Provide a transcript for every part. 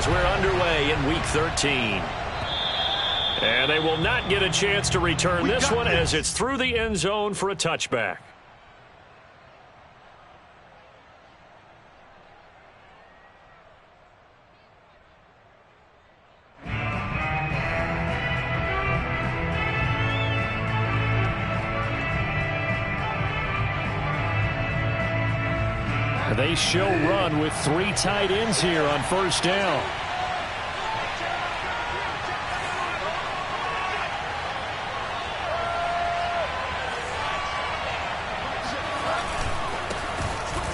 as we're underway in Week 13. And they will not get a chance to return this one as it's through the end zone for a touchback. They show run with 3 tight ends here on first down.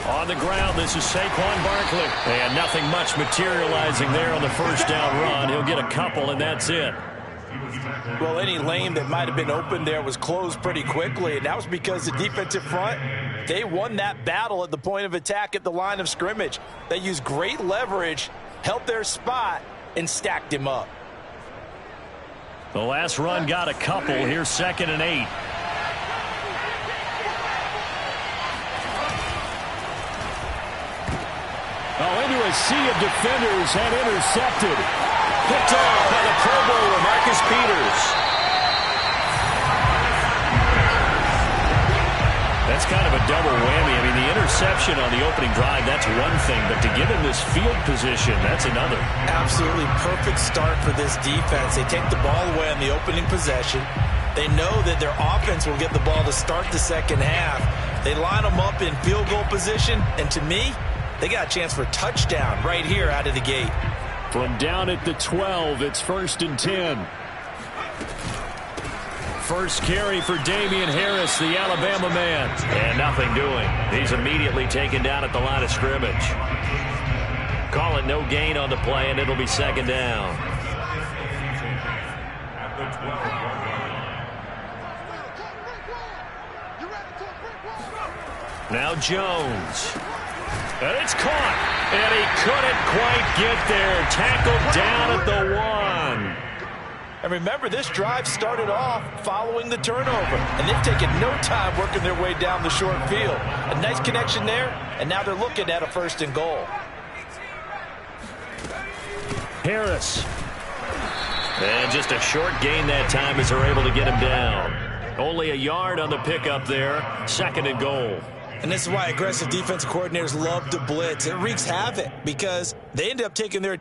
On the ground, this is Saquon Barkley. And nothing much materializing there on the first down run. He'll get a couple, and that's it. Well, any lane that might have been open there was closed pretty quickly, and that was because the defensive front, they won that battle at the point of attack at the line of scrimmage. They used great leverage, held their spot, and stacked him up. The last run got a couple. Here's 2nd and 8. Oh, into a sea of defenders and intercepted. Picked off by the Pro Bowler, Marcus Peters. That's kind of a double whammy. I mean, the interception on the opening drive, that's one thing. But to give him this field position, that's another. Absolutely perfect start for this defense. They take the ball away on the opening possession. They know that their offense will get the ball to start the second half. They line them up in field goal position. And to me, they got a chance for a touchdown right here out of the gate. From down at the 12, it's 1st and 10. First carry for Damian Harris, the Alabama man. And nothing doing. He's immediately taken down at the line of scrimmage. Call it no gain on the play, and it'll be 2nd down. Now Jones. And it's caught. And he couldn't quite get there. Tackled down at the 1. And remember, this drive started off following the turnover. And they've taken no time working their way down the short field. A nice connection there, and now they're looking at a 1st and goal. Harris. And just a short gain that time as they're able to get him down. Only a yard on the pickup there. 2nd and goal. And this is why aggressive defensive coordinators love to blitz. It wreaks havoc because they end up taking their...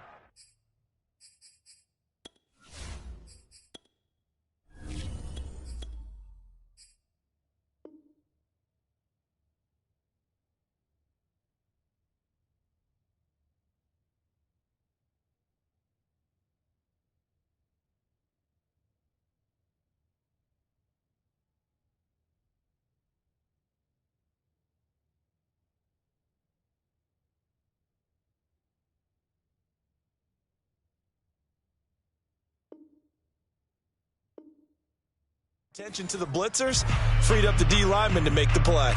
Attention to the blitzers, freed up the D lineman to make the play.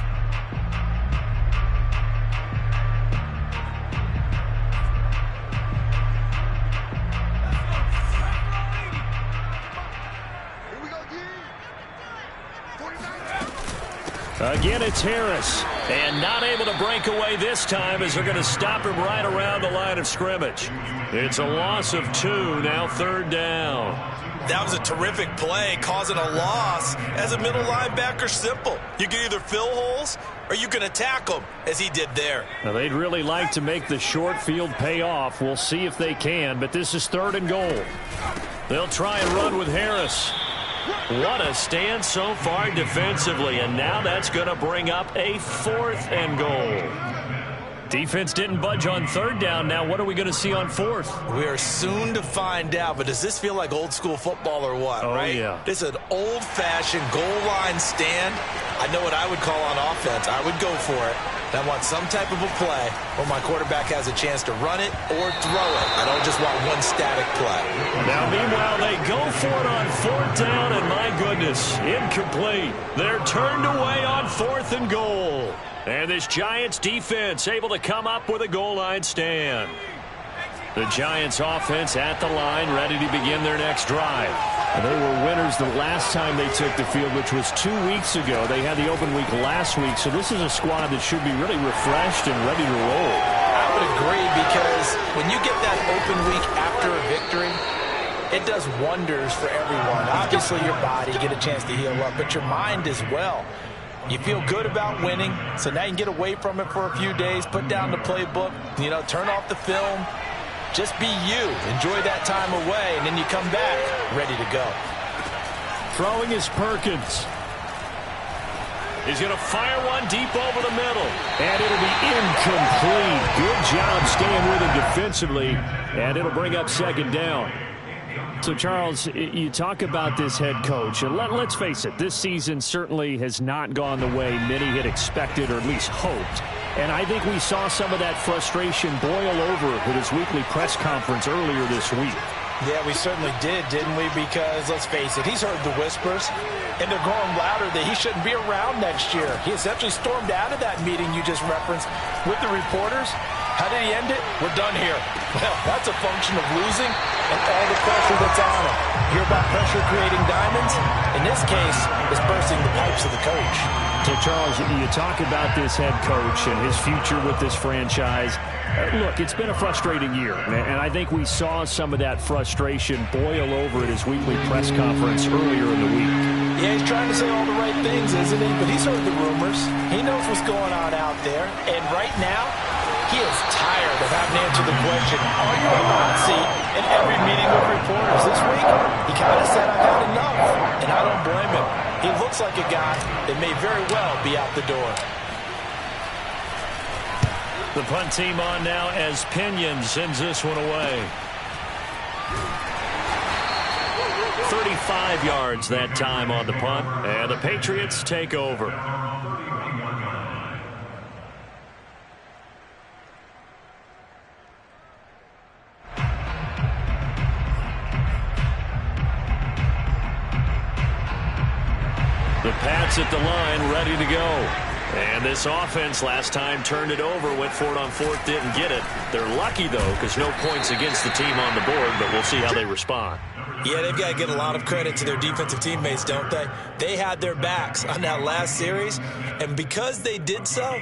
Again, it's Harris. And not able to break away this time as they're going to stop him right around the line of scrimmage. It's a loss of 2, now 3rd down. That was a terrific play, causing a loss. As a middle linebacker, simple. You can either fill holes or you can attack them, as he did there. Now, they'd really like to make the short field pay off. We'll see if they can, but this is 3rd and goal. They'll try and run with Harris. What a stand so far defensively, and now that's going to bring up a 4th and goal. Defense didn't budge on 3rd down. Now what are we going to see on 4th? We are soon to find out, but does this feel like old school football or what, right? Yeah. This is an old-fashioned goal line stand. I know what I would call on offense. I would go for it. I want some type of a play where my quarterback has a chance to run it or throw it. I don't just want one static play. Now, meanwhile, they go for it on 4th down, and my goodness, incomplete. They're turned away on 4th and goal. And this Giants defense able to come up with a goal line stand. The Giants offense at the line, ready to begin their next drive. And they were winners the last time they took the field, which was 2 weeks ago. They had the open week last week, so this is a squad that should be really refreshed and ready to roll. I would agree, because when you get that open week after a victory, it does wonders for everyone. Obviously, your body, you get a chance to heal up, but your mind as well. You feel good about winning, so now you can get away from it for a few days, put down the playbook, turn off the film. Just be you. Enjoy that time away, and then you come back ready to go. Throwing is Perkins. He's going to fire one deep over the middle. And it'll be incomplete. Good job staying with him defensively. And it'll bring up second down. So, Charles, you talk about this head coach. And let's face it, this season certainly has not gone the way many had expected or at least hoped. And I think we saw some of that frustration boil over with his weekly press conference earlier this week. Yeah, we certainly did, didn't we? Because, let's face it, he's heard the whispers, and they're growing louder that he shouldn't be around next year. He essentially stormed out of that meeting you just referenced with the reporters. How did he end it? We're done here. Well, that's a function of losing and all the pressure that's on him. You hear about pressure creating diamonds? In this case, it's bursting the pipes of the coach. So, Charles, you talk about this head coach and his future with this franchise. Look, it's been a frustrating year, and I think we saw some of that frustration boil over at his weekly press conference earlier in the week. Yeah, he's trying to say all the right things, isn't he? But he's heard the rumors. He knows what's going on out there. And right now, he is tired of having to answer the question, are you on the hot seat in every meeting with reporters? This week, he kind of said, I've had enough. And I don't blame him. He looks like a guy that may very well be out the door. The punt team on now as Pinion sends this one away. 35 yards that time on the punt, and the Patriots take over. The Pats at the line, ready to go. And this offense last time turned it over, went for it on fourth, didn't get it. They're lucky, though, because no points against the team on the board, but we'll see how they respond. Yeah, they've got to get a lot of credit to their defensive teammates, don't they? They had their backs on that last series, and because they did so,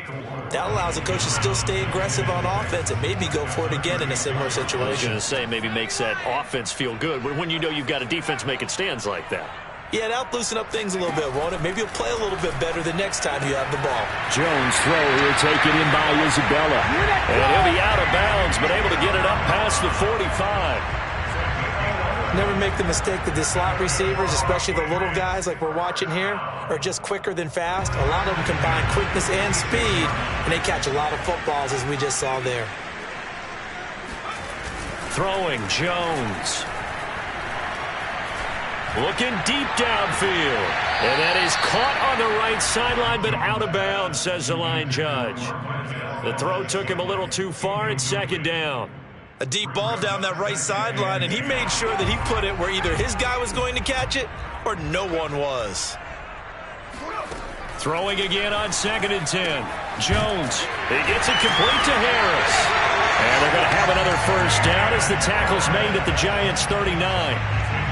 that allows the coach to still stay aggressive on offense and maybe go for it again in a similar situation. I was going to say maybe makes that offense feel good when you know you've got a defense making stands like that. Yeah, that'll loosen up things a little bit, won't it? Maybe you'll play a little bit better the next time you have the ball. Jones throw here, taken in by Isabella. And he'll be out of bounds, but able to get it up past the 45. Never make the mistake that the slot receivers, especially the little guys like we're watching here, are just quicker than fast. A lot of them combine quickness and speed, and they catch a lot of footballs, as we just saw there. Throwing, Jones. Looking deep downfield. And that is caught on the right sideline, but out of bounds, says the line judge. The throw took him a little too far. It's second down. A deep ball down that right sideline, and he made sure that he put it where either his guy was going to catch it or no one was. Throwing again on 2nd and 10. Jones, he gets it complete to Harris. And they're going to have another first down as the tackle's made at the Giants' 39.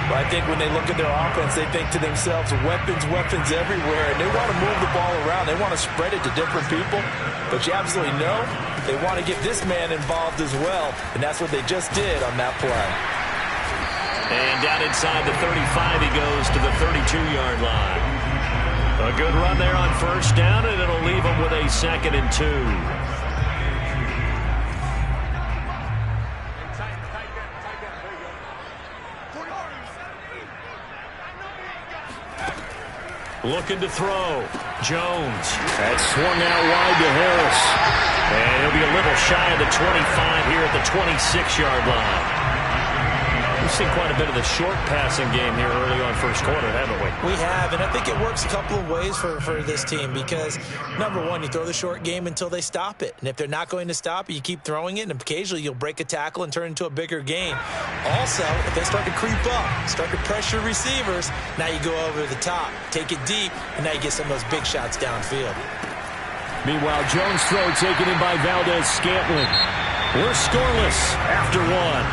Well, I think when they look at their offense, they think to themselves, weapons, weapons everywhere, and they want to move the ball around. They want to spread it to different people, but you absolutely know they want to get this man involved as well, and that's what they just did on that play. And down inside the 35, he goes to the 32-yard line. A good run there on first down, and it'll leave him with a 2nd and 2. Looking to throw. Jones. That's swung out wide to Harris. And he'll be a little shy of the 25 here at the 26-yard line. We've seen quite a bit of the short passing game here early on first quarter, haven't we? We have, and I think it works a couple of ways for this team because, number one, you throw the short game until they stop it. And if they're not going to stop it, you keep throwing it, and occasionally you'll break a tackle and turn it into a bigger gain. Also, if they start to creep up, start to pressure receivers, now you go over the top, take it deep, and now you get some of those big shots downfield. Meanwhile, Jones' throw taken in by Valdez-Scantling. We're scoreless after one.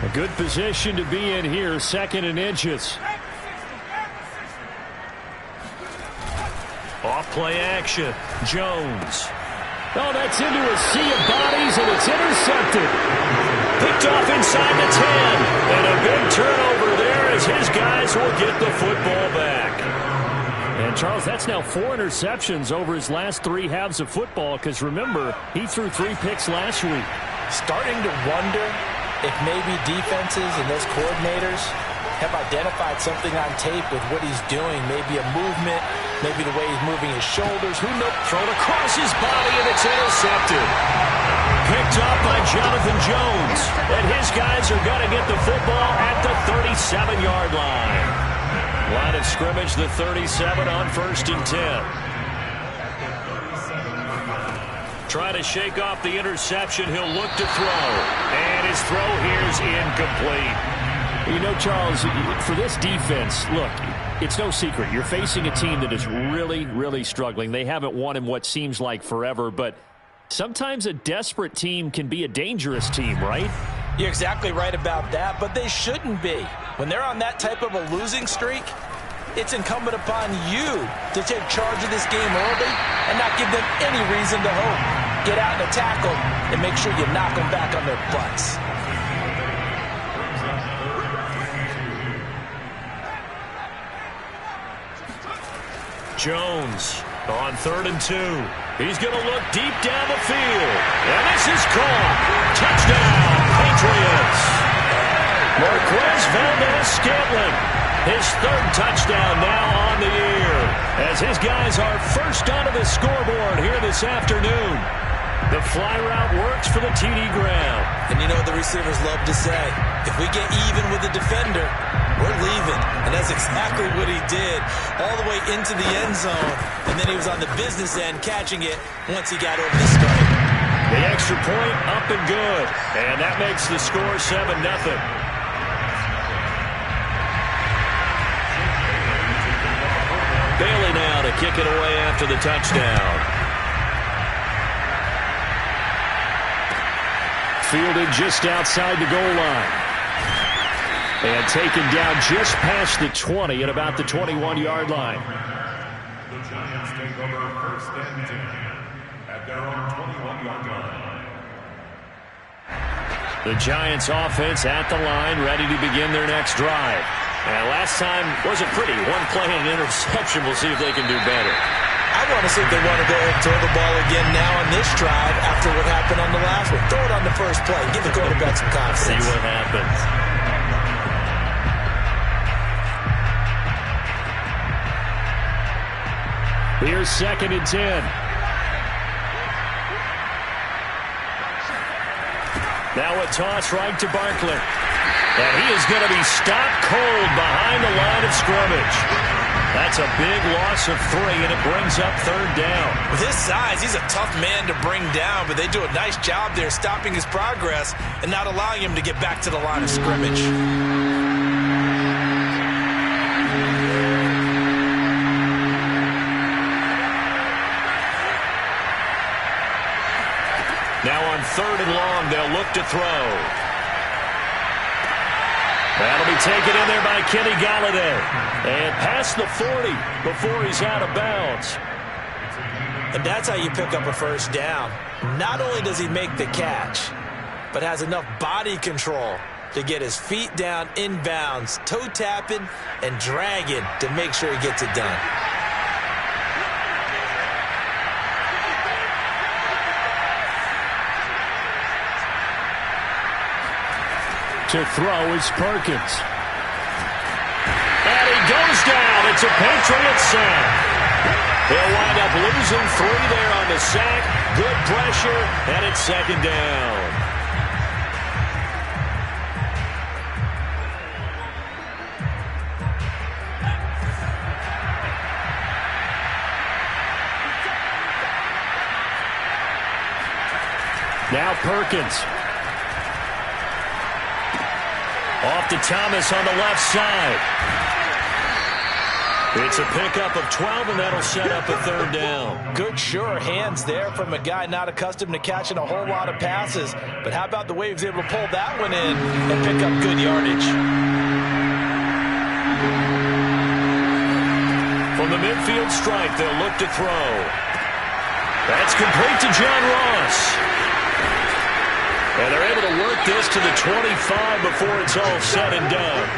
A good position to be in here, 2nd and inches. Off play action. Jones. Oh, that's into a sea of bodies, and it's intercepted. Picked off inside the 10. And a big turnover there as his guys will get the football back. And, Charles, that's now 4 interceptions over his last 3 halves of football because, remember, he threw 3 picks last week. Starting to wonder if maybe defenses and those coordinators have identified something on tape with what he's doing. Maybe a movement, maybe the way he's moving his shoulders. Who knows? Thrown across his body, and it's intercepted. Picked up by Jonathan Jones. And his guys are going to get the football at the 37-yard line. Line of scrimmage, the 37 on 1st and 10. Trying to shake off the interception. He'll look to throw. And his throw here is incomplete. You know, Charles, for this defense, look, it's no secret. You're facing a team that is really, really struggling. They haven't won in what seems like forever, but sometimes a desperate team can be a dangerous team, right? You're exactly right about that, but they shouldn't be. When they're on that type of a losing streak, it's incumbent upon you to take charge of this game early and not give them any reason to hope. Get out and attack them and make sure you knock them back on their butts. Jones on 3rd and 2. He's going to look deep down the field. And this is caught. Touchdown, Patriots. Marquez Valdes-Scantling. His 3rd touchdown now on the year. As his guys are first onto the scoreboard here this afternoon. The fly route works for the TD ground. And you know what the receivers love to say? If we get even with the defender, we're leaving. And that's exactly what he did. All the way into the end zone. And then he was on the business end catching it once he got over the stripe. The extra point up and good. And that makes the score 7-0. Bailey now to kick it away after the touchdown. Fielded just outside the goal line. And taken down just past the 20 at about the 21-yard line. The Giants take over 1st and 10 at their own 21-yard line. The Giants offense at the line, ready to begin their next drive. And last time wasn't pretty. 1 play and an interception. We'll see if they can do better. I want to see if they want to go ahead and throw the ball again now on this drive after what happened on the last one. Throw it on the first play. Give the quarterback some confidence. See what happens. Here's 2nd and 10. Now a toss right to Barkley. And he is going to be stopped cold behind the line of scrimmage. That's a big loss of 3, and it brings up 3rd down. With his size, he's a tough man to bring down, but they do a nice job there stopping his progress and not allowing him to get back to the line of scrimmage. Now on 3rd and long, they'll look to throw. That'll be taken in there by Kenny Golladay. And past the 40 before he's out of bounds. And that's how you pick up a 1st down. Not only does he make the catch, but has enough body control to get his feet down inbounds, toe tapping and dragging to make sure he gets it done. To throw is Perkins. And he goes down. It's a Patriots sack. He'll wind up losing 3 there on the sack. Good pressure, and it's 2nd down. Now Perkins. Off to Thomas on the left side. It's a pickup of 12, and that'll set up a 3rd down. Good, sure hands there from a guy not accustomed to catching a whole lot of passes. But how about the way he was able to pull that one in and pick up good yardage? From the midfield stripe, they'll look to throw. That's complete to John Ross. And they're able to work this to the 25 before it's all said and done.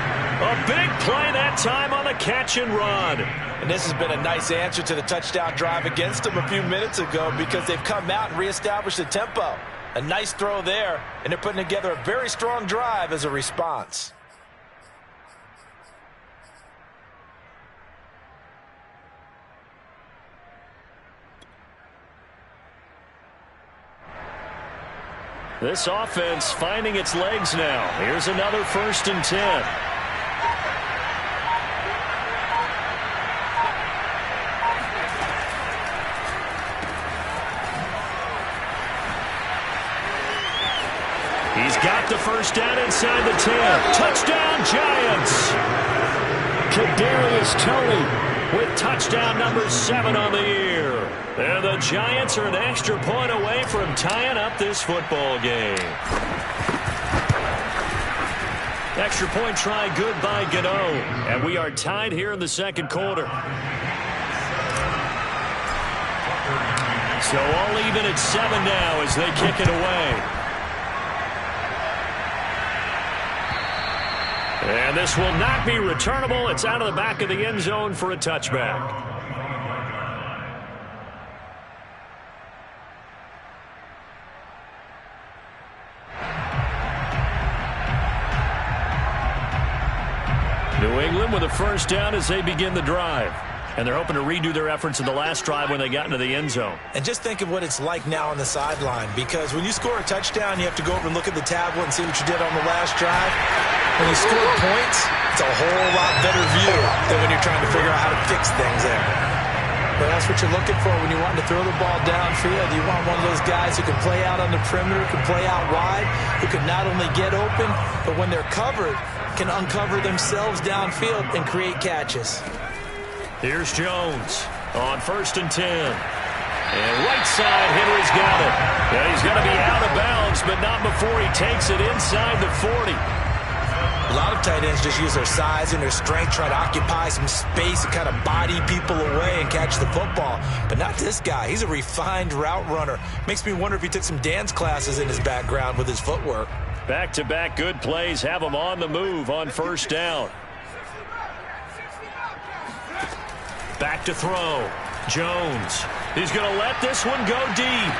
A big play that time on the catch and run. And this has been a nice answer to the touchdown drive against them a few minutes ago because they've come out and reestablished the tempo. A nice throw there, and they're putting together a very strong drive as a response. This offense finding its legs now. Here's another 1st and 10. He's got the first down inside the 10. Touchdown, Giants! Kadarius Toney with touchdown number 7 on the year. And the Giants are an extra point away from tying up this football game. Extra point try good by Gano. And we are tied here in the second quarter. So all even at 7 now as they kick it away. And this will not be returnable. It's out of the back of the end zone for a touchback. New England with a first down as they begin the drive. And they're hoping to redo their efforts in the last drive when they got into the end zone. And just think of what it's like now on the sideline, because when you score a touchdown, you have to go over and look at the tablet and see what you did on the last drive. When you score points, it's a whole lot better view than when you're trying to figure out how to fix things there. But that's what you're looking for when you want to throw the ball downfield. You want one of those guys who can play out on the perimeter, can play out wide, who can not only get open, but when they're covered, can uncover themselves downfield and create catches. Here's Jones on 1st and 10. And right side, Henry's got it. Yeah, he's going to be out of bounds, but not before he takes it inside the 40. A lot of tight ends just use their size and their strength, try to occupy some space and kind of body people away and catch the football. But not this guy. He's a refined route runner. Makes me wonder if he took some dance classes in his background with his footwork. Back-to-back good plays have him on the move on 1st down. Back to throw. Jones. He's going to let this one go deep.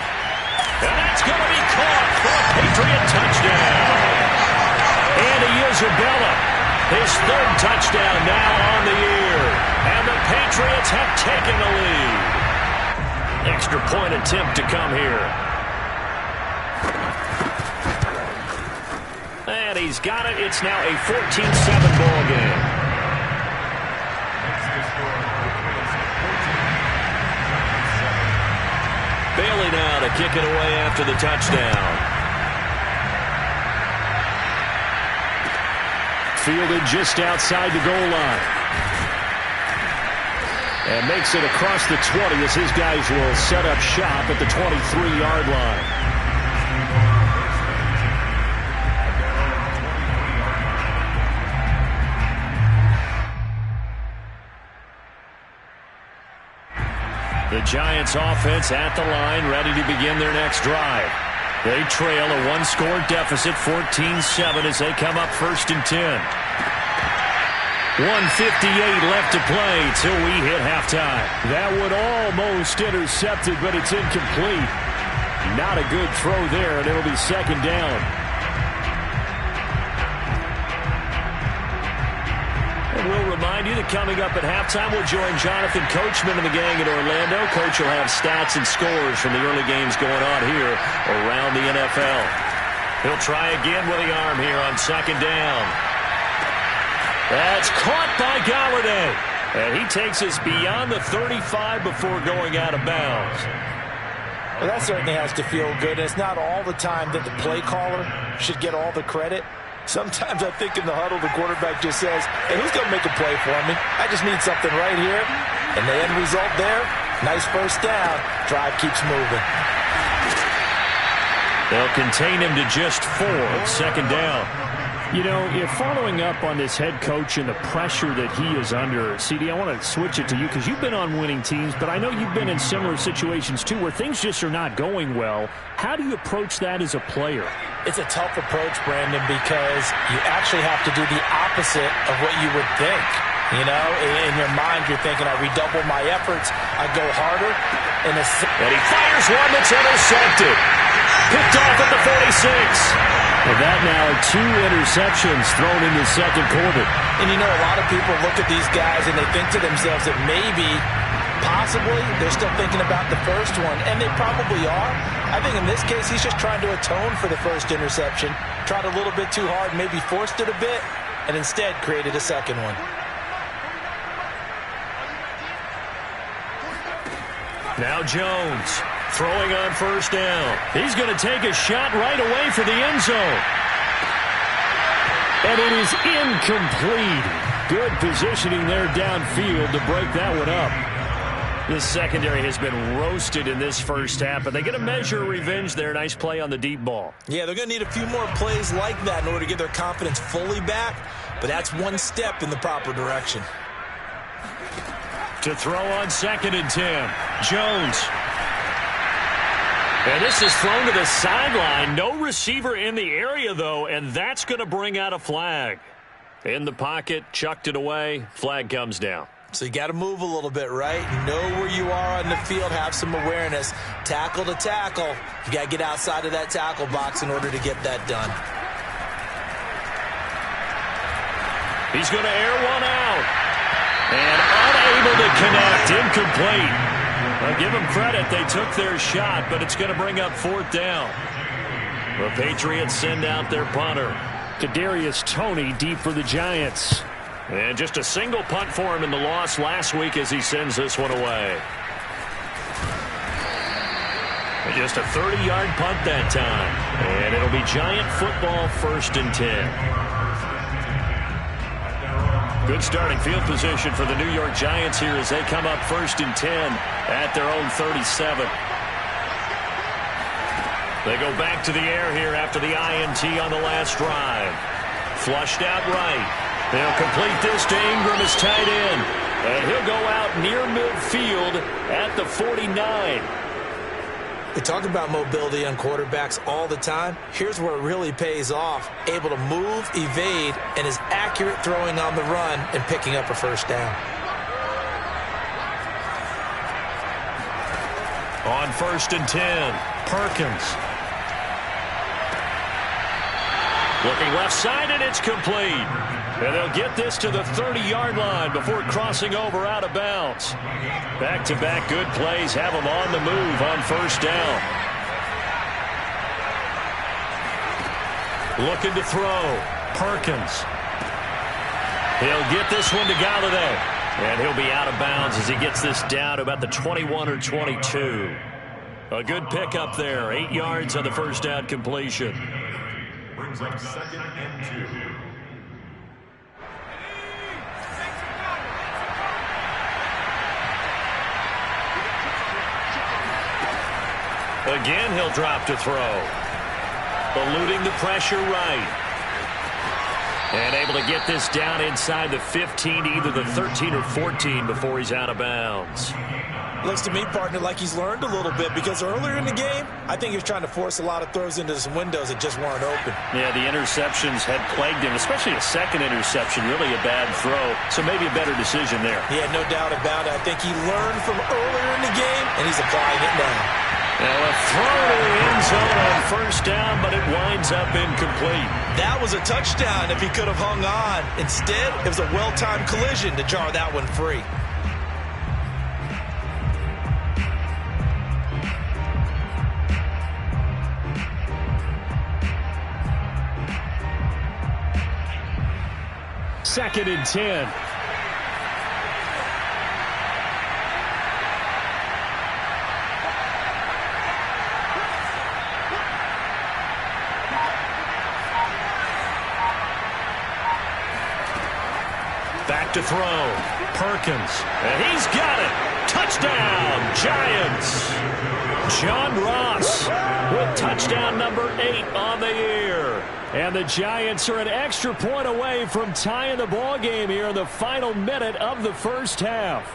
And that's going to be caught for a Patriot touchdown. Andy Isabella, his 3rd touchdown now on the year. And the Patriots have taken the lead. Extra point attempt to come here. And he's got it. It's now a 14-7 ball game. Bailey now to kick it away after the touchdown. Fielded just outside the goal line. And makes it across the 20 as his guys will set up shop at the 23-yard line. The Giants offense at the line, ready to begin their next drive. They trail a 1-score deficit, 14-7 as they come up 1st and 10. 1:58 left to play till we hit halftime. That would almost intercept it, but it's incomplete. Not a good throw there, and it'll be 2nd down. We'll remind you that coming up at halftime, we'll join Jonathan Coachman and the gang in Orlando. Coach will have stats and scores from the early games going on here around the NFL. He'll try again with the arm here on 2nd down. That's caught by Golladay. And he takes us beyond the 35 before going out of bounds. Well, that certainly has to feel good. It's not all the time that the play caller should get all the credit. Sometimes I think in the huddle, the quarterback just says, hey, who's going to make a play for me? I just need something right here. And the end result there, nice 1st down. Drive keeps moving. They'll contain him to just 4, 2nd down. You know, if following up on this head coach and the pressure that he is under, CD, I want to switch it to you because you've been on winning teams, but I know you've been in similar situations too where things just are not going well. How do you approach that as a player? It's a tough approach, Brandon, because you actually have to do the opposite of what you would think. You know, in your mind, you're thinking, I redouble my efforts, I go harder. And he fires one that's intercepted. Picked off at the 46. And that now 2 interceptions thrown in the second quarter. And you know, a lot of people look at these guys and they think to themselves that maybe, possibly, they're still thinking about the first one. And they probably are. I think in this case, he's just trying to atone for the first interception. Tried a little bit too hard, maybe forced it a bit, and instead created a second one. Now Jones throwing on first down. He's going to take a shot right away for the end zone. And it is incomplete. Good positioning there downfield to break that one up. This secondary has been roasted in this first half, but they get a measure of revenge there. Nice play on the deep ball. Yeah, they're going to need a few more plays like that in order to get their confidence fully back, but that's one step in the proper direction. To throw on 2nd and 10. Jones. And this is thrown to the sideline. No receiver in the area, though, and that's going to bring out a flag. In the pocket, chucked it away. Flag comes down. So you got to move a little bit, right? Know where you are on the field, have some awareness. Tackle to tackle. You got to get outside of that tackle box in order to get that done. He's going to air one out. And unable to connect, incomplete. I'll give them credit, they took their shot, but it's going to bring up 4th down. The Patriots send out their punter. Kadarius Toney deep for the Giants. And just a single punt for him in the loss last week as he sends this one away. And just a 30-yard punt that time. And it'll be Giant football 1st and 10. Good starting field position for the New York Giants here as they come up 1st and 10 at their own 37. They go back to the air here after the INT on the last drive. Flushed out right. They'll complete this to Ingram as tight end. And he'll go out near midfield at the 49. We talk about mobility on quarterbacks all the time. Here's where it really pays off. Able to move, evade, and is accurate throwing on the run and picking up a first down. On 1st and 10, Perkins. Looking left side, and it's complete. And they'll get this to the 30-yard line before crossing over out of bounds. Back-to-back good plays have them on the move on 1st down. Looking to throw. Perkins. He'll get this one to Galladay. And he'll be out of bounds as he gets this down to about the 21 or 22. A good pickup there. 8 yards on the first down completion. Brings up 2nd and 2. Again, he'll drop to throw. Eluding the pressure right. And able to get this down inside the 15 to either the 13 or 14 before he's out of bounds. Looks to me, partner, like he's learned a little bit because earlier in the game, I think he was trying to force a lot of throws into some windows that just weren't open. Yeah, the interceptions had plagued him, especially a second interception, really a bad throw. So maybe a better decision there. Yeah, no doubt about it. I think he learned from earlier in the game, and he's applying it now. Now a throw to the end zone on first down, but it winds up incomplete. That was a touchdown if he could have hung on. Instead, it was a well-timed collision to jar that one free. Second and 10. Back to throw. Perkins. And he's got it. Touchdown, Giants. John Ross with touchdown number 8 on the year. And the Giants are an extra point away from tying the ball game here in the final minute of the first half.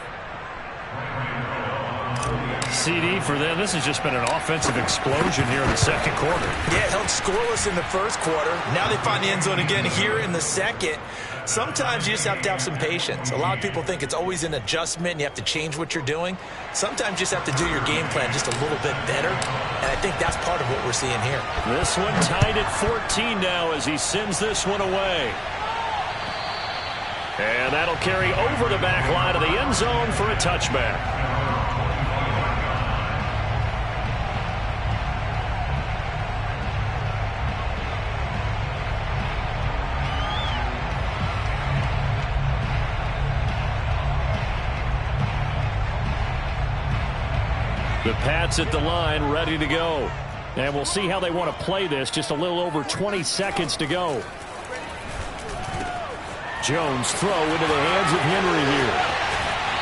CD for them. This has just been an offensive explosion here in the second quarter. Yeah, held scoreless in the first quarter. Now they find the end zone again here in the second. Sometimes you just have to have some patience. A lot of people think it's always an adjustment and you have to change what you're doing. Sometimes you just have to do your game plan just a little bit better, and I think that's part of what we're seeing here. This one tied at 14 now as he sends this one away. And that'll carry over the back line of the end zone for a touchback. The Pats at the line, ready to go. And we'll see how they want to play this. Just a little over 20 seconds to go. Jones throw into the hands of Henry here.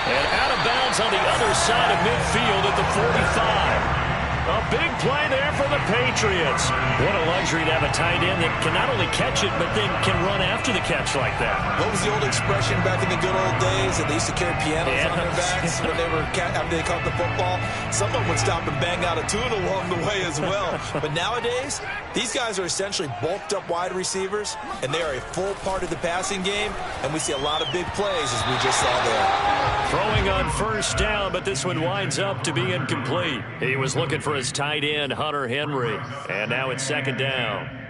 And out of bounds on the other side of midfield at the 45. A big play there for the Patriots. What a luxury to have a tight end that can not only catch it, but then can run after the catch like that. What was the old expression back in the good old days that they used to carry pianos on their backs when they were after they caught the football? Someone would stop and bang out a tune along the way as well. But nowadays, these guys are essentially bulked up wide receivers, and they are a full part of the passing game, and we see a lot of big plays as we just saw there. Throwing on first down, but this one winds up to be incomplete. He was looking for his tight end, Hunter Henry. And now it's second down.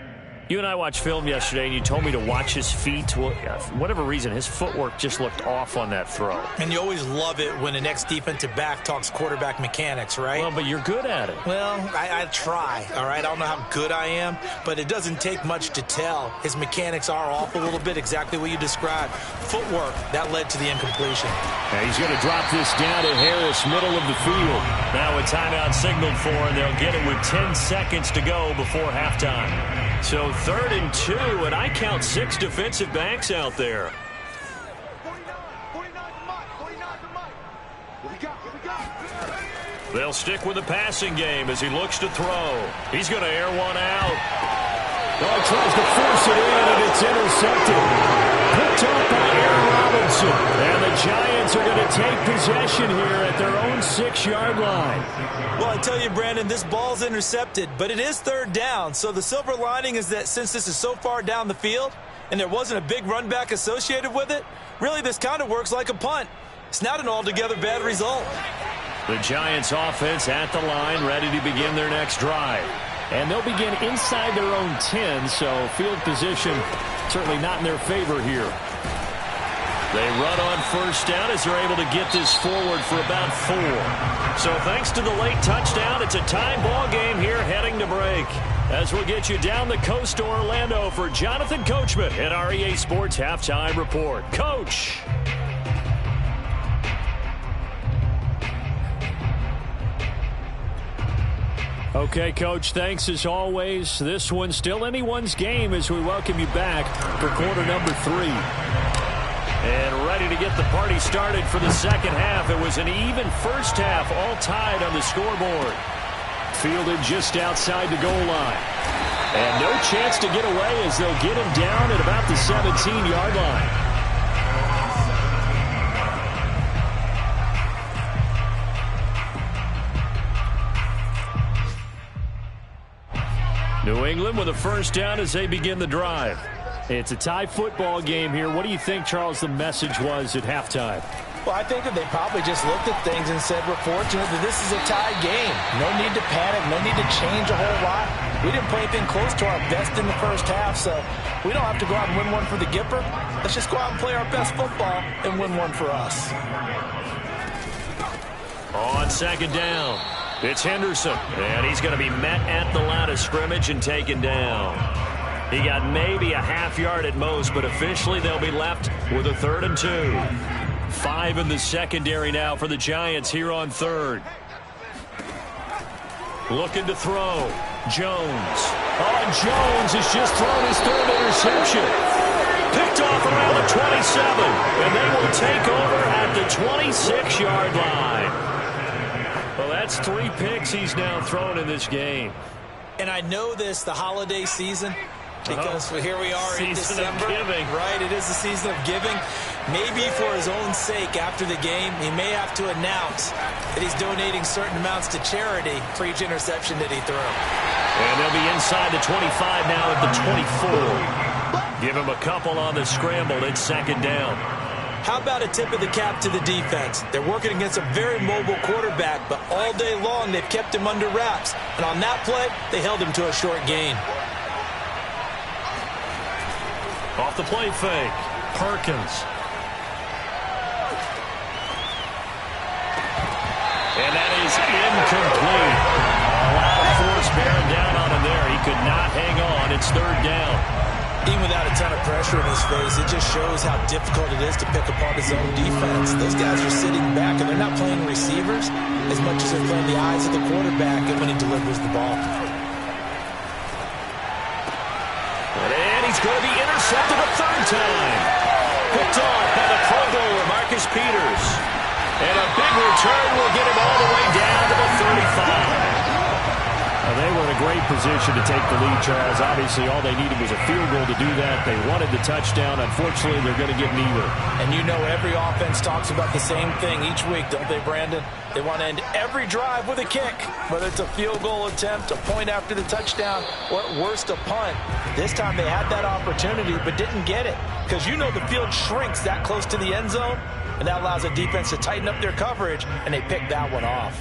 You and I watched film yesterday, and you told me to watch his feet. Well, for whatever reason, his footwork just looked off on that throw. And you always love it when the next defensive back talks quarterback mechanics, right? Well, but you're good at it. Well, I try, all right? I don't know how good I am, but it doesn't take much to tell. His mechanics are off a little bit, exactly what you described. Footwork, that led to the incompletion. And he's going to drop this down to Harris, middle of the field. Now a timeout signaled for, and they'll get it with 10 seconds to go before halftime. So 3rd and 2, and I count 6 defensive backs out there. They'll stick with the passing game as he looks to throw. He's going to air one out. Well, he tries to force it in, and it's intercepted. Picked up by Aaron Robinson. And the Giants are going to take possession here at their own 6-yard line. Well, I tell you, Brandon, this ball's intercepted, but it is 3rd down. So the silver lining is that since this is so far down the field and there wasn't a big run back associated with it, really this kind of works like a punt. It's not an altogether bad result. The Giants offense at the line, ready to begin their next drive. And they'll begin inside their own 10, so field position certainly not in their favor here. They run on first down as they're able to get this forward for about 4. So thanks to the late touchdown, it's a tie ball game here heading to break. As we'll get you down the coast to Orlando for Jonathan Coachman at our EA Sports Halftime Report. Coach. Okay, Coach, thanks as always. This one's still anyone's game as we welcome you back for quarter number 3. And ready to get the party started for the second half. It was an even first half, all tied on the scoreboard. Fielded just outside the goal line. And no chance to get away as they'll get him down at about the 17-yard line. New England with a first down as they begin the drive. It's a tie football game here. What do you think, Charles, the message was at halftime? Well, I think that they probably just looked at things and said, we're fortunate that this is a tie game. No need to panic. No need to change a whole lot. We didn't play anything close to our best in the first half, so we don't have to go out and win one for the Gipper. Let's just go out and play our best football and win one for us. On second down, it's Henderson, and he's going to be met at the line of scrimmage and taken down. He got maybe a half yard at most, but officially they'll be left with a 3rd and 2. 5 in the secondary now for the Giants here on 3rd. Looking to throw. Jones. Oh, and Jones has just thrown his 3rd interception. Picked off around the 27, and they will take over at the 26-yard line. Well, that's 3 picks he's now thrown in this game. And I know this, the holiday season, Because here we are in December. Giving. Right, it is the season of giving. Maybe for his own sake after the game, he may have to announce that he's donating certain amounts to charity for each interception that he threw. And they'll be inside the 25 now at the 24. Give him a couple on the scramble. It's second down. How about a tip of the cap to the defense? They're working against a very mobile quarterback, but all day long they've kept him under wraps. And on that play, they held him to a short gain. Off the play fake. Perkins. And that is incomplete. A lot of force bearing down on him there. He could not hang on. It's third down. Even without a ton of pressure in his face, it just shows how difficult it is to pick apart his own defense. Those guys are sitting back, and they're not playing receivers as much as they're playing the eyes of the quarterback and when he delivers the ball. And he's going to be intercepted a third time. Picked off by the Pro Bowler, Marcus Peters. And a big return will get him all the way down to the 35. They were in a great position to take the lead, Charles. Obviously, all they needed was a field goal to do that. They wanted the touchdown. Unfortunately, they're going to get neither. And you know every offense talks about the same thing each week, don't they, Brandon? They want to end every drive with a kick, whether it's a field goal attempt, a point after the touchdown, or at worst, a punt. This time they had that opportunity but didn't get it because you know the field shrinks that close to the end zone, and that allows the defense to tighten up their coverage, and they picked that one off.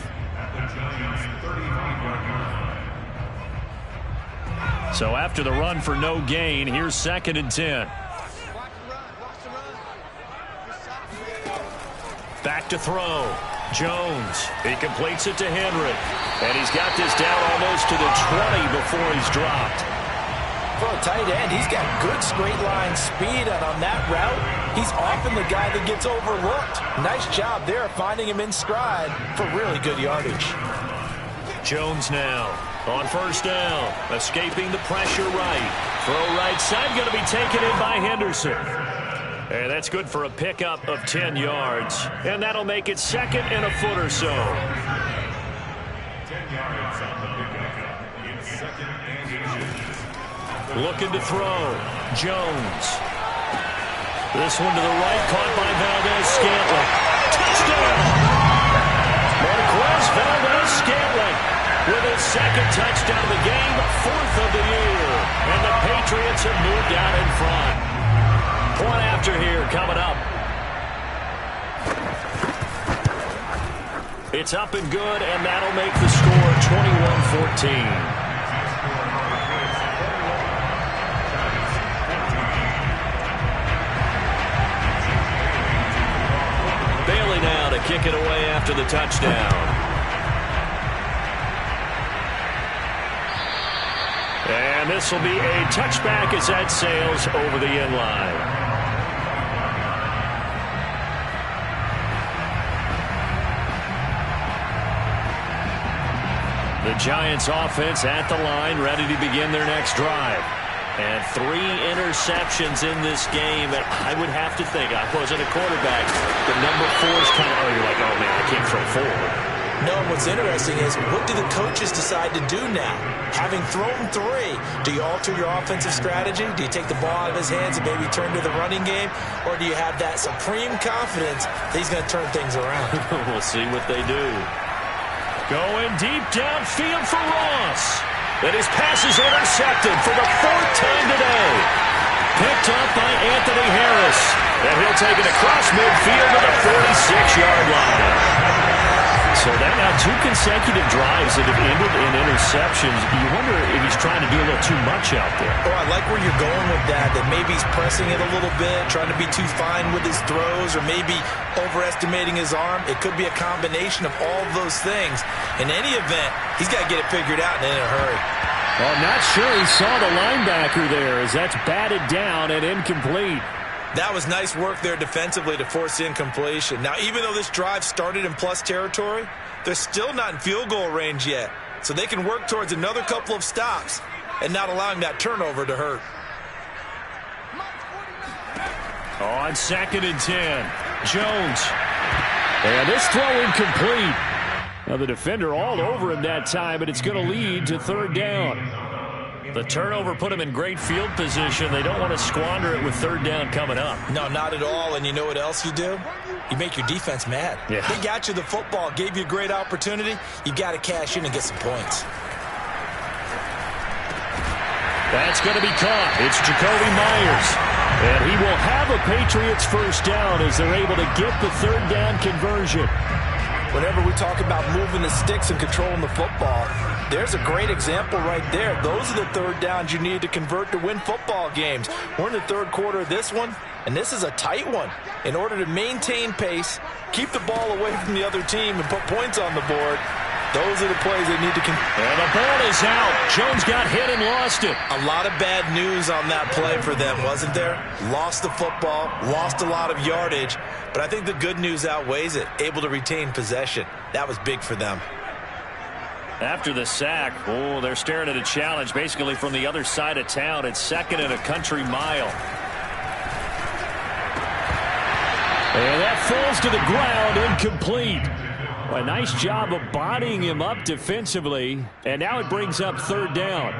So after the run for no gain, here's second and 10. Back to throw. Jones. He completes it to Henry. And he's got this down almost to the 20 before he's dropped. For a tight end, he's got good straight line speed, and on that route, he's often the guy that gets overlooked. Nice job there finding him in stride for really good yardage. Jones now on first down, escaping the pressure right. Throw right side, going to be taken in by Henderson. And that's good for a pickup of 10 yards. And that'll make it second and a foot or so. 10 yards on the pickup. It's second and 8. Looking to throw. Jones. This one to the right, caught by Valdez-Scantling. Touchdown! Marquez Valdez-Scantling with his second touchdown of the game, fourth of the year. And the Patriots have moved out in front. Point after here coming up. It's up and good, and that'll make the score 21-14. Bailey now to kick it away after the touchdown. And this will be a touchback as that sails over the end line. The Giants offense at the line, ready to begin their next drive. And 3 interceptions in this game. And I would have to think, I wasn't a quarterback, the number 4 is kind of, you're like, oh man, I can't throw 4. No, what's interesting is, what do the coaches decide to do now? Having thrown 3, do you alter your offensive strategy? Do you take the ball out of his hands and maybe turn to the running game? Or do you have that supreme confidence that he's going to turn things around? We'll see what they do. Going deep downfield for Ross. And his pass is intercepted for the 4th time today. Picked up by Anthony Harris. And he'll take it across midfield to the 46-yard line. So that now 2 consecutive drives that have ended in interceptions. You wonder if he's trying to do a little too much out there. Oh, I like where you're going with that maybe he's pressing it a little bit, trying to be too fine with his throws, or maybe overestimating his arm. It could be a combination of all of those things. In any event, he's got to get it figured out and in a hurry. Well, I'm not sure he saw the linebacker there as that's batted down and incomplete. That was nice work there defensively to force incompletion. Now, even though this drive started in plus territory, they're still not in field goal range yet. So they can work towards another couple of stops and not allowing that turnover to hurt. On second and 10, Jones. And this throw incomplete. Now the defender all over him that time, but it's going to lead to third down. The turnover put them in great field position. They don't want to squander it with third down coming up. No, not at all. And you know what else you do? You make your defense mad. Yeah. They got you the football, gave you a great opportunity. You got to cash in and get some points. That's going to be caught. It's Jacoby Myers. And he will have a Patriots first down as they're able to get the third down conversion. Whenever we talk about moving the sticks and controlling the football, there's a great example right there. Those are the third downs you need to convert to win football games. We're in the third quarter of this one, and this is a tight one. In order to maintain pace, keep the ball away from the other team, and put points on the board, those are the plays they need to And the ball is out. Jones got hit and lost it. A lot of bad news on that play for them, wasn't there? Lost the football, lost a lot of yardage, but I think the good news outweighs it. Able to retain possession. That was big for them. After the sack, they're staring at a challenge basically from the other side of town. It's 2nd and a country mile. And that falls to the ground, incomplete. A nice job of bodying him up defensively, and now it brings up third down.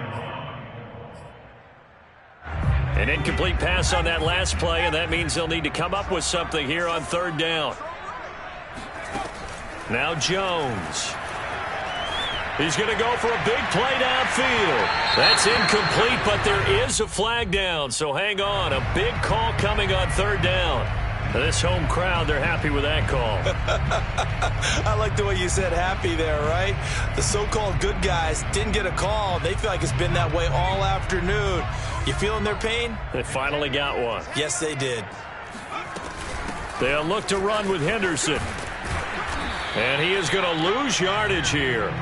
An incomplete pass on that last play, and that means they'll need to come up with something here on third down. Now Jones. He's going to go for a big play downfield. That's incomplete, but there is a flag down, so hang on. A big call coming on third down. This home crowd, they're happy with that call. I like the way you said happy there, right? The so-called good guys didn't get a call. They feel like it's been that way all afternoon. You feeling their pain? They finally got one. Yes, they did. They'll look to run with Henderson. And he is going to lose yardage here.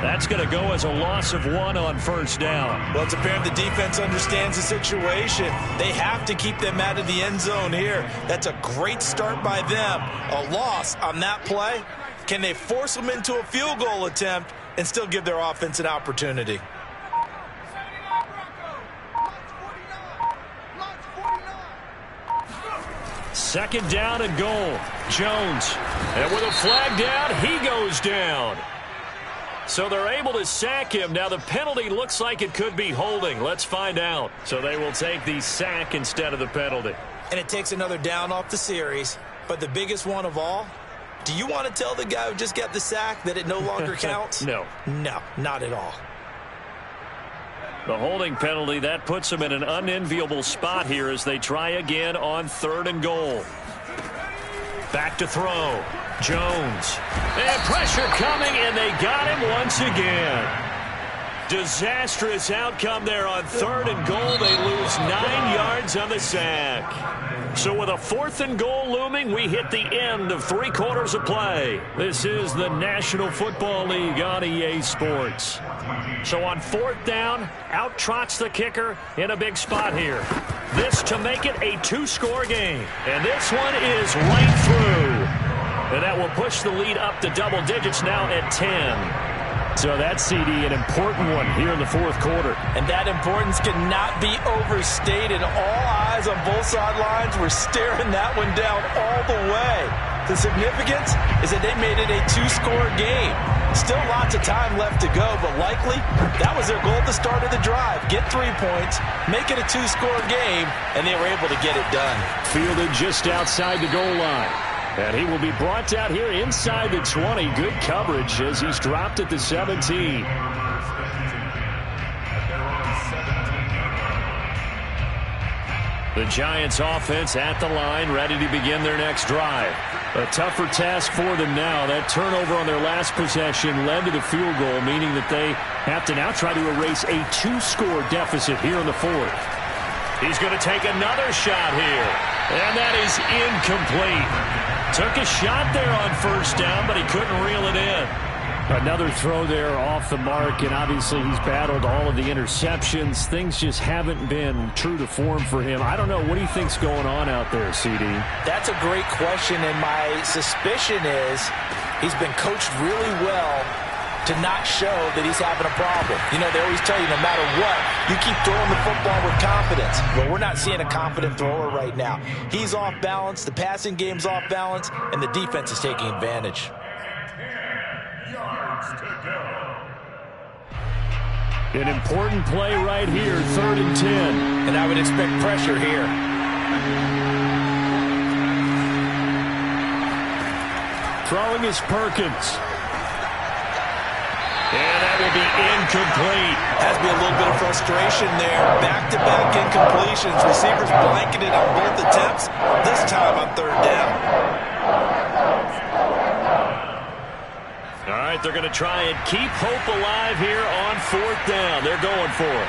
That's going to go as a loss of 1 on first down. Well, it's apparent the defense understands the situation. They have to keep them out of the end zone here. That's a great start by them. A loss on that play. Can they force them into a field goal attempt and still give their offense an opportunity? Second down and goal. Jones. And with a flag down, he goes down. So they're able to sack him. Now the penalty looks like it could be holding. Let's find out. So they will take the sack instead of the penalty. And it takes another down off the series. But the biggest one of all, do you want to tell the guy who just got the sack that it no longer counts? No. No, not at all. The holding penalty, that puts them in an unenviable spot here as they try again on 3rd and goal. Back to throw. Jones. And pressure coming, and they got him once again. Disastrous outcome there on 3rd and goal. They lose 9 yards on the sack. So with a 4th and goal looming, we hit the end of 3 quarters of play. This is the National Football League on EA Sports. So on 4th down, out trots the kicker in a big spot here. This to make it a 2-score game. And this one is right through. And that will push the lead up to double digits now at 10. So that's, CD, an important one here in the 4th quarter. And that importance cannot be overstated. All eyes on both sidelines were staring that one down all the way. The significance is that they made it a 2-score game. Still lots of time left to go, but likely that was their goal at the start of the drive. Get 3 points, make it a 2-score game, and they were able to get it done. Fielded just outside the goal line. And he will be brought out here inside the 20. Good coverage as he's dropped at the 17. The Giants offense at the line, ready to begin their next drive. A tougher task for them now. That turnover on their last possession led to the field goal, meaning that they have to now try to erase a 2-score deficit here in the 4th. He's going to take another shot here. And that is incomplete. Took a shot there on first down, but he couldn't reel it in. Another throw there off the mark, and obviously he's battled all of the interceptions. Things just haven't been true to form for him. I don't know. What do you think's going on out there, CD? That's a great question, and my suspicion is he's been coached really well to not show that he's having a problem. You know, they always tell you no matter what, you keep throwing the football with confidence. Well, we're not seeing a confident thrower right now. He's off balance, the passing game's off balance, and the defense is taking advantage. 10 yards to go. An important play right here, 3rd and 10. And I would expect pressure here. Throwing is Perkins. And that will be incomplete. Has to be a little bit of frustration there. Back-to-back incompletions. Receivers blanketed on both attempts. This time on 3rd down. All right, they're going to try and keep hope alive here on 4th down. They're going for it.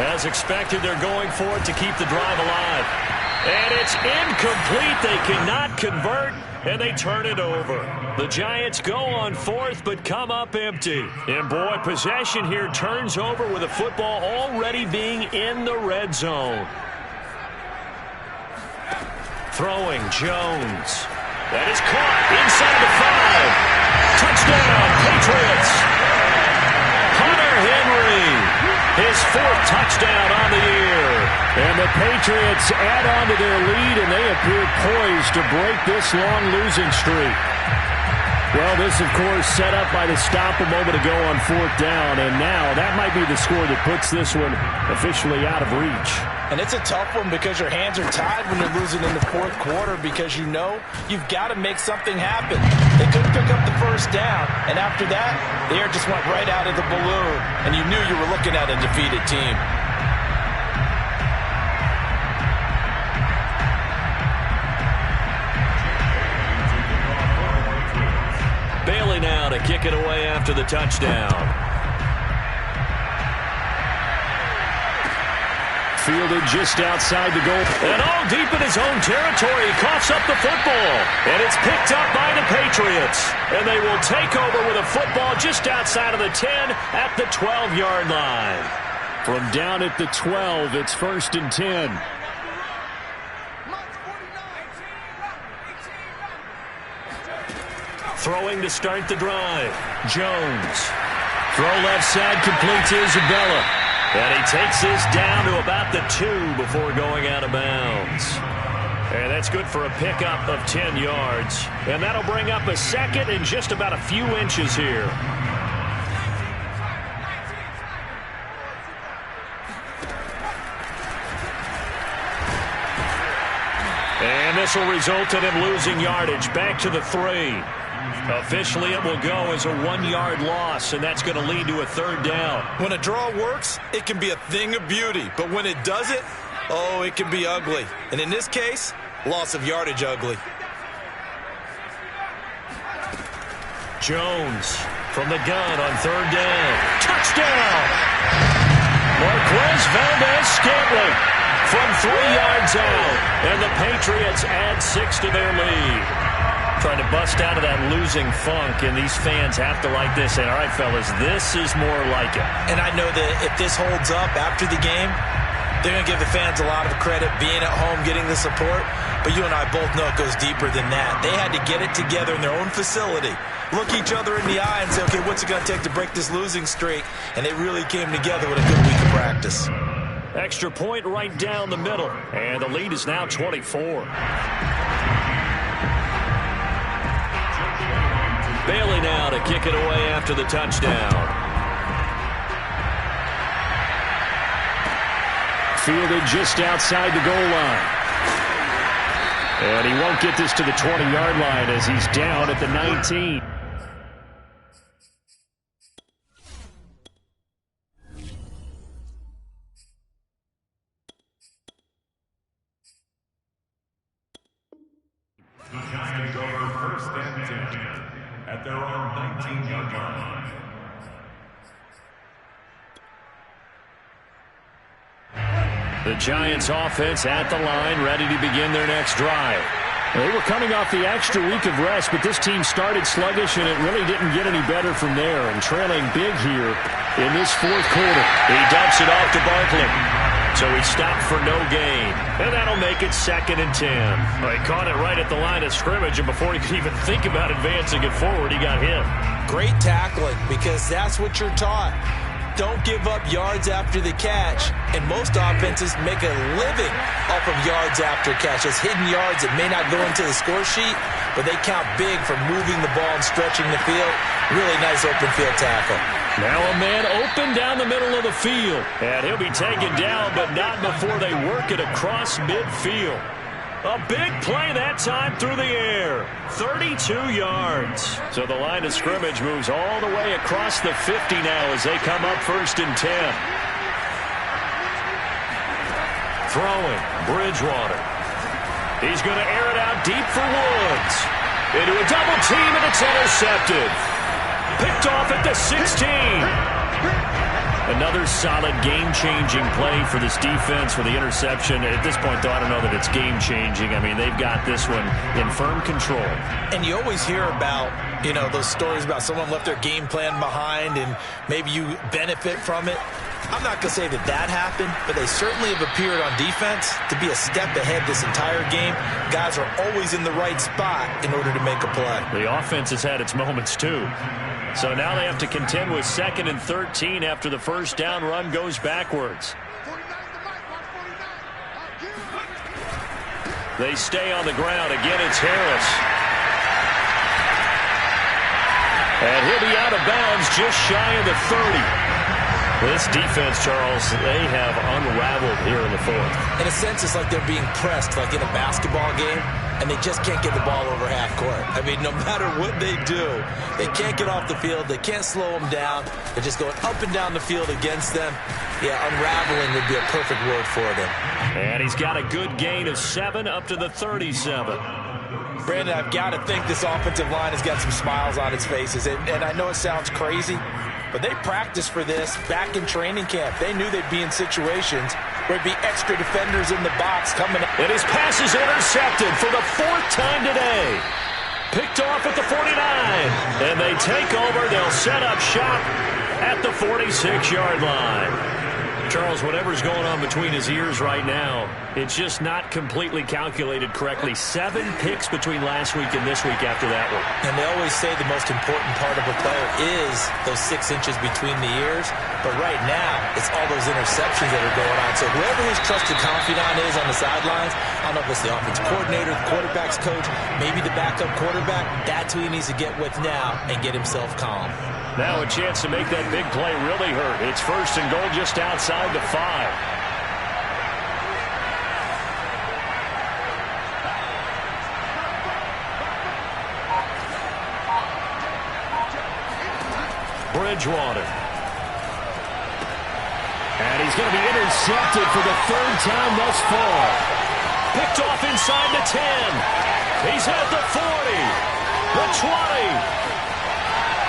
As expected, they're going for it to keep the drive alive. And it's incomplete. They cannot convert, and they turn it over. The Giants go on 4th, but come up empty. And, boy, possession here turns over with the football already being in the red zone. Throwing, Jones. That is caught inside the 5. Touchdown, Patriots. Hunter Henry, his 4th touchdown on the year. And the Patriots add on to their lead, and they appear poised to break this long losing streak. Well, this, of course, set up by the stop a moment ago on 4th down, and now that might be the score that puts this one officially out of reach. And it's a tough one because your hands are tied when you're losing in the 4th quarter because you know you've got to make something happen. They couldn't pick up the 1st down, and after that, the air just went right out of the balloon, and you knew you were looking at a defeated team. Bailey now to kick it away after the touchdown. Fielded just outside the goal. And all deep in his own territory. He coughs up the football. And it's picked up by the Patriots. And they will take over with a football just outside of the 10 at the 12-yard line. From down at the 12, it's 1st and 10. Throwing to start the drive. Jones. Throw left side, complete to Isabella. And he takes this down to about the 2 before going out of bounds. And that's good for a pickup of 10 yards. And that'll bring up a 2nd and just about a few inches here. And this will result in him losing yardage back to the 3. Officially, it will go as a 1-yard loss, and that's going to lead to a 3rd down. When a draw works, it can be a thing of beauty. But when it doesn't, oh, it can be ugly. And in this case, loss of yardage ugly. Jones from the gun on 3rd down. Touchdown! Marquez Valdez-Scantling from 3 yards out. And the Patriots add 6 to their lead. Trying to bust out of that losing funk, and these fans have to like this. And all right, fellas, this is more like it. And I know that if this holds up after the game, they're going to give the fans a lot of credit being at home, getting the support. But you and I both know it goes deeper than that. They had to get it together in their own facility, look each other in the eye and say, okay, what's it going to take to break this losing streak? And they really came together with a good week of practice. Extra point right down the middle. And the lead is now 24. Bailey now to kick it away after the touchdown. Fielded just outside the goal line. And he won't get this to the 20-yard line as he's down at the 19. The Giants over 1st and 10 at their own 19-yard line. The Giants offense at the line, ready to begin their next drive. They were coming off the extra week of rest, but this team started sluggish, and it really didn't get any better from there. And trailing big here in this 4th quarter. He dumps it off to Barkley. So he stopped for no gain. And that'll make it 2nd and 10. Well, he caught it right at the line of scrimmage, and before he could even think about advancing it forward, he got hit. Great tackling, because that's what you're taught. Don't give up yards after the catch. And most offenses make a living off of yards after catch. It's hidden yards that may not go into the score sheet, but they count big for moving the ball and stretching the field. Really nice open field tackle. Now a man open down the middle of the field. And he'll be taken down, but not before they work it across midfield. A big play that time through the air. 32 yards. So the line of scrimmage moves all the way across the 50 now as they come up 1st and 10. Throwing, Bridgewater. He's going to air it out deep for Woods. Into a double team, and it's intercepted. Picked off at the 16. Another solid game-changing play for this defense for the interception. At this point, though, I don't know that it's game-changing. I mean, they've got this one in firm control. And you always hear about, you know, those stories about someone left their game plan behind and maybe you benefit from it. I'm not going to say that that happened, but they certainly have appeared on defense to be a step ahead this entire game. Guys are always in the right spot in order to make a play. The offense has had its moments, too. So now they have to contend with 2nd and 13 after the first down run goes backwards. They stay on the ground. Again, it's Harris. And he'll be out of bounds just shy of the 30. This defense, Charles, they have unraveled here in the 4th. In a sense, it's like they're being pressed, like in a basketball game, and they just can't get the ball over half court. I mean, no matter what they do, they can't get off the field. They can't slow them down. They're just going up and down the field against them. Yeah, unraveling would be a perfect word for them. And he's got a good gain of 7 up to the 37. Brandon, I've got to think this offensive line has got some smiles on its faces. And I know it sounds crazy, but they practiced for this back in training camp. They knew they'd be in situations where there'd be extra defenders in the box coming up. And his pass is intercepted for the 4th time today. Picked off at the 49. And they take over. They'll set up shop at the 46-yard line. Charles, whatever's going on between his ears right now, it's just not completely calculated correctly. 7 picks between last week and this week after that one. And they always say the most important part of a player is those 6 inches between the ears. But right now, it's all those interceptions that are going on. So whoever his trusted confidant is on the sidelines, I don't know if it's the offensive coordinator, the quarterback's coach, maybe the backup quarterback, that's who he needs to get with now and get himself calm. Now a chance to make that big play really hurt. It's 1st and goal just outside the 5. Bridgewater. And he's going to be intercepted for the 3rd time thus far. Picked off inside the 10. He's at the 40. The 20.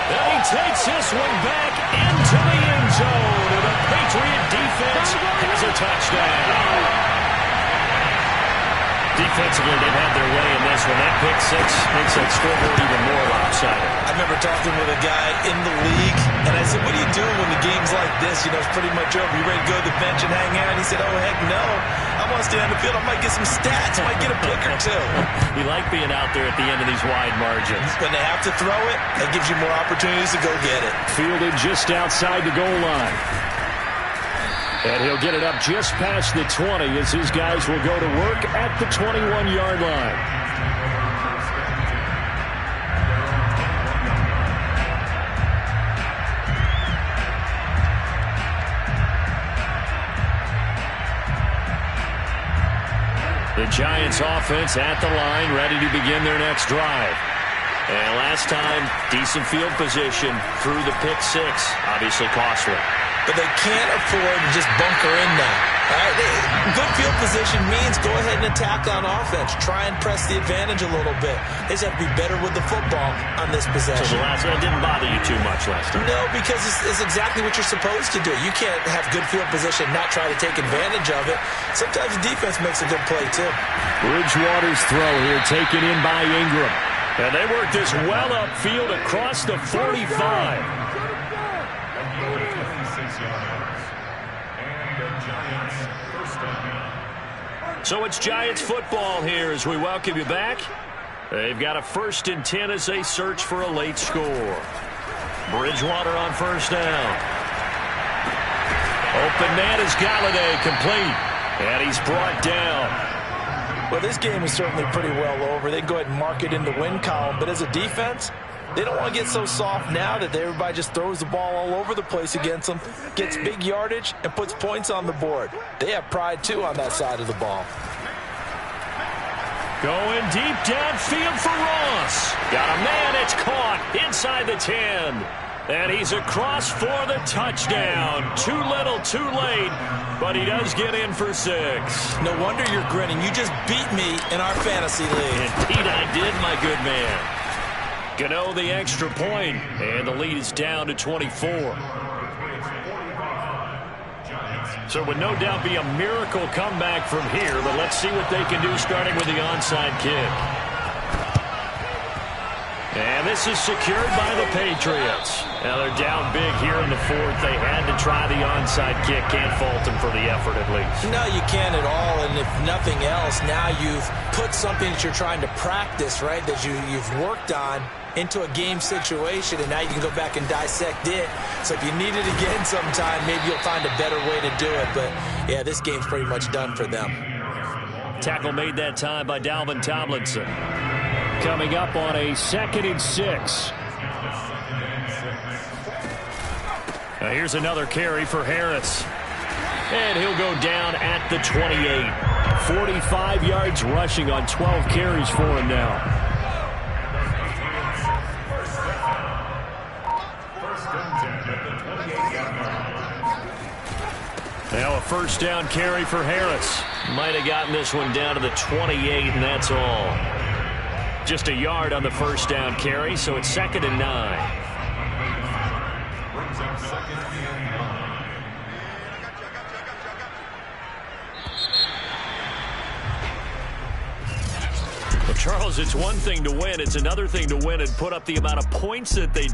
And he takes this one back into the end zone. And the Patriot defense has a touchdown. Defensively, they've had their way in this one. That pick 6 makes that scoreboard even more lopsided. I remember talking with a guy in the league, and I said, what do you do when the game's like this? You know, it's pretty much over. You ready to go to the bench and hang out? And he said, oh, heck no. I want to stay on the field. I might get some stats. I might get a pick or 2. You like being out there at the end of these wide margins. When they have to throw it, that gives you more opportunities to go get it. Fielded just outside the goal line. And he'll get it up just past the 20 as his guys will go to work at the 21-yard line. The Giants offense at the line, ready to begin their next drive. And last time, decent field position through the pick 6, obviously costly. But they can't afford to just bunker in now. Right? Good field position means go ahead and attack on offense. Try and press the advantage a little bit. They just have to be better with the football on this possession. So the last one didn't bother you too much last time? No, because it's exactly what you're supposed to do. You can't have good field position and not try to take advantage of it. Sometimes the defense makes a good play, too. Bridgewater's throw here taken in by Ingram. And they work this well upfield across the 45. So it's Giants football here as we welcome you back. They've got a 1st and 10 as they search for a late score. Bridgewater on 1st down. Open man is Galladay, complete. And he's brought down. Well, this game is certainly pretty well over. They can go ahead and mark it in the win column. But as a defense, They don't want to get so soft now that everybody just throws the ball all over the place against them, gets big yardage, and puts points on the board. They have pride, too, on that side of the ball. Going deep downfield for Ross. Got a man, it's caught inside the 10. And he's across for the touchdown. Too little, too late, but he does get in for 6. No wonder you're grinning. You just beat me in our fantasy league. Indeed I did, my good man. Gano the extra point, and the lead is down to 24. So it would no doubt be a miracle comeback from here, but let's see what they can do starting with the onside kick. And this is secured by the Patriots. Now they're down big here in the 4th. They had to try the onside kick. Can't fault them for the effort at least. No, you can't at all. And if nothing else, now you've put something that you're trying to practice, right, that you've worked on into a game situation, and now you can go back and dissect it. So if you need it again sometime, maybe you'll find a better way to do it. But, yeah, this game's pretty much done for them. Tackle made that time by Dalvin Tomlinson. Coming up on a 2nd and 6. Now here's another carry for Harris. And he'll go down at the 28. 45 yards rushing on 12 carries for him now. Now a first down carry for Harris. Might have gotten this one down to the 28, and that's all. Just a yard on the first down carry, so it's 2nd and 9. Well, Charles, it's one thing to win. It's another thing to win and put up the amount of points that they